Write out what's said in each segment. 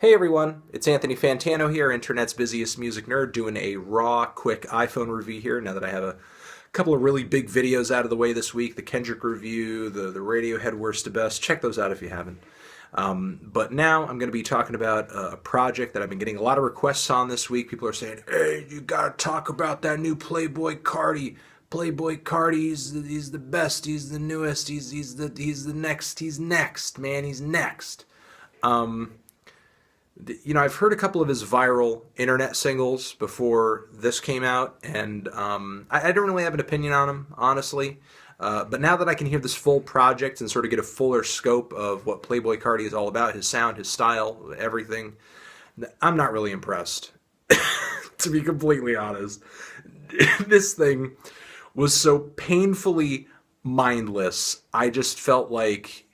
Hey everyone, it's Anthony Fantano here, internet's busiest music nerd, doing a raw, quick iPhone review here now that I have a couple of really big videos out of the way this week. The Kendrick review, the Radiohead Worst to Best. Check those out if you haven't. But now I'm going to be talking about a project that I've been getting a lot of requests on this week. People are saying, hey, you got to talk about that new Playboi Carti. Playboi Carti, he's the best, he's the newest, he's next, man, he's next. I've heard a couple of his viral internet singles before this came out, and I don't really have an opinion on him, honestly. But now that I can hear this full project and sort of get a fuller scope of what Playboi Carti is all about, his sound, his style, everything, I'm not really impressed, to be completely honest. This thing was so painfully mindless. I just felt like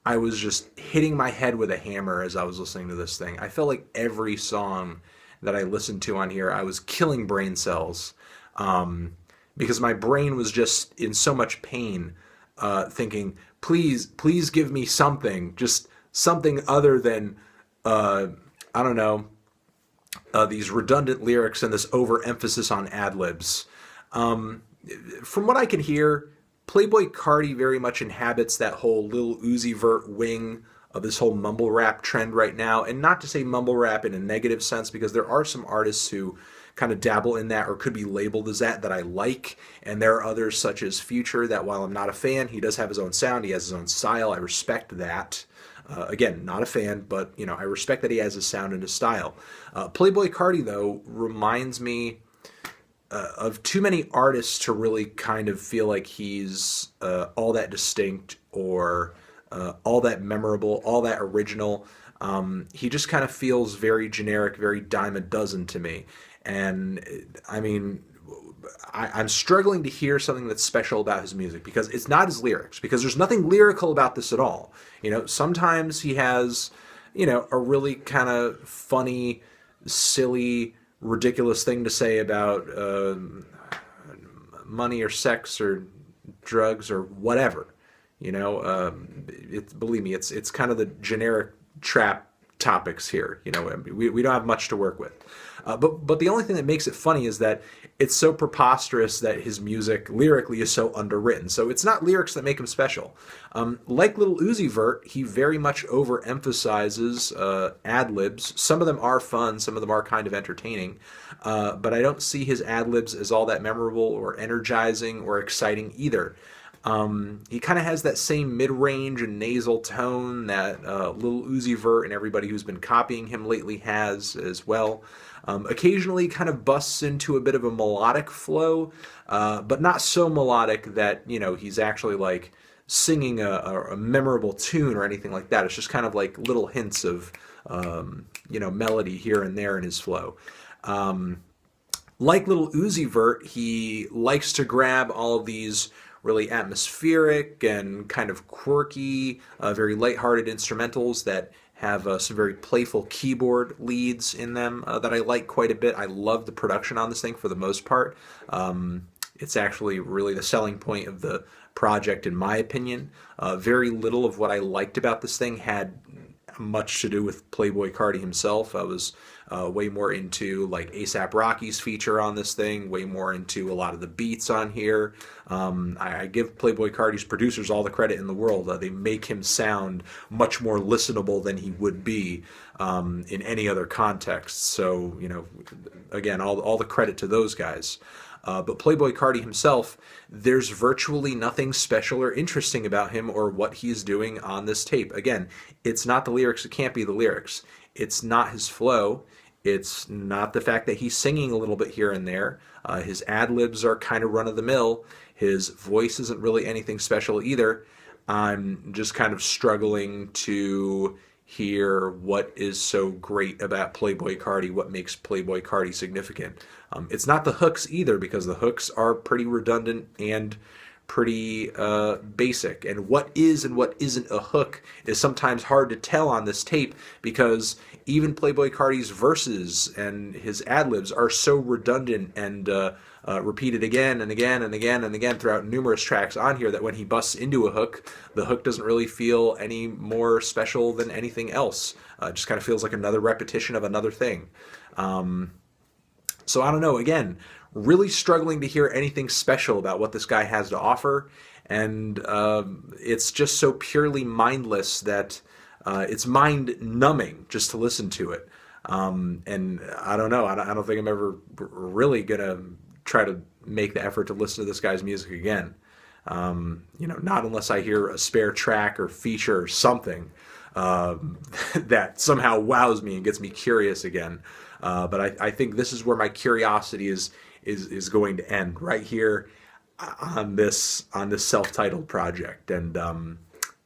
I was just hitting my head with a hammer as I was listening to this thing. I felt like every song that I listened to on here, I was killing brain cells because my brain was just in so much pain, thinking, please give me something, just something other than, I don't know, these redundant lyrics and this overemphasis on ad libs. From what I can hear, Playboi Carti very much inhabits that whole Lil Uzi Vert wing of this whole mumble rap trend right now. And not to say mumble rap in a negative sense, because there are some artists who kind of dabble in that or could be labeled as that I like. And there are others such as Future that while I'm not a fan, he does have his own sound, he has his own style. I respect that. Again, not a fan, but I respect that he has his sound and his style. Playboi Carti, though, reminds me of too many artists to really kind of feel like he's all that distinct or all that memorable, all that original. He just kind of feels very generic, very dime a dozen to me. And I mean, I'm struggling to hear something that's special about his music because it's not his lyrics, because there's nothing lyrical about this at all. Sometimes he has, a really kind of funny, silly, ridiculous thing to say about money or sex or drugs or whatever. Believe me, it's kind of the generic trap topics here. We don't have much to work with. But the only thing that makes it funny is that it's so preposterous that his music lyrically is so underwritten. So it's not lyrics that make him special. Like Lil Uzi Vert, he very much overemphasizes ad libs. Some of them are fun, some of them are kind of entertaining, but I don't see his ad libs as all that memorable or energizing or exciting either. He kind of has that same mid-range and nasal tone that Lil Uzi Vert and everybody who's been copying him lately has as well. Occasionally kind of busts into a bit of a melodic flow, but not so melodic that, he's actually like singing a memorable tune or anything like that. It's just kind of like little hints of, melody here and there in his flow. Like Lil Uzi Vert, he likes to grab all of these really atmospheric and kind of quirky, very lighthearted instrumentals that have some very playful keyboard leads in them that I like quite a bit. I love the production on this thing for the most part. It's actually really the selling point of the project, in my opinion. Very little of what I liked about this thing had much to do with Playboi Carti himself. I was way more into like A$AP Rocky's feature on this thing, way more into a lot of the beats on here. I give Playboi Carti's producers all the credit in the world. They make him sound much more listenable than he would be in any other context. So, again, all the credit to those guys. But Playboi Carti himself, there's virtually nothing special or interesting about him or what he's doing on this tape. Again, it's not the lyrics. It can't be the lyrics. It's not his flow. It's not the fact that he's singing a little bit here and there. His ad-libs are kind of run-of-the-mill. His voice isn't really anything special either. I'm just kind of struggling to hear what is so great about Playboi Carti, what makes Playboi Carti significant. It's not the hooks either, because the hooks are pretty redundant and pretty basic. And what is and what isn't a hook is sometimes hard to tell on this tape, because even Playboi Carti's verses and his ad-libs are so redundant and repeated again and again and again and again throughout numerous tracks on here, that when he busts into a hook, the hook doesn't really feel any more special than anything else. It just kind of feels like another repetition of another thing. So I don't know, again, really struggling to hear anything special about what this guy has to offer, and it's just so purely mindless that it's mind-numbing just to listen to it. And I don't know, I don't think I'm ever really gonna try to make the effort to listen to this guy's music again. You know, not unless I hear a spare track or feature or something that somehow wows me and gets me curious again. But I think this is where my curiosity is going to end, right here on this self-titled project. And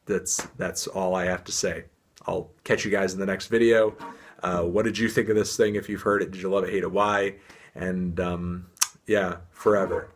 that's all I have to say. I'll catch you guys in the next video. What did you think of this thing? If you've heard it, did you love it, hate it, why? And yeah, forever.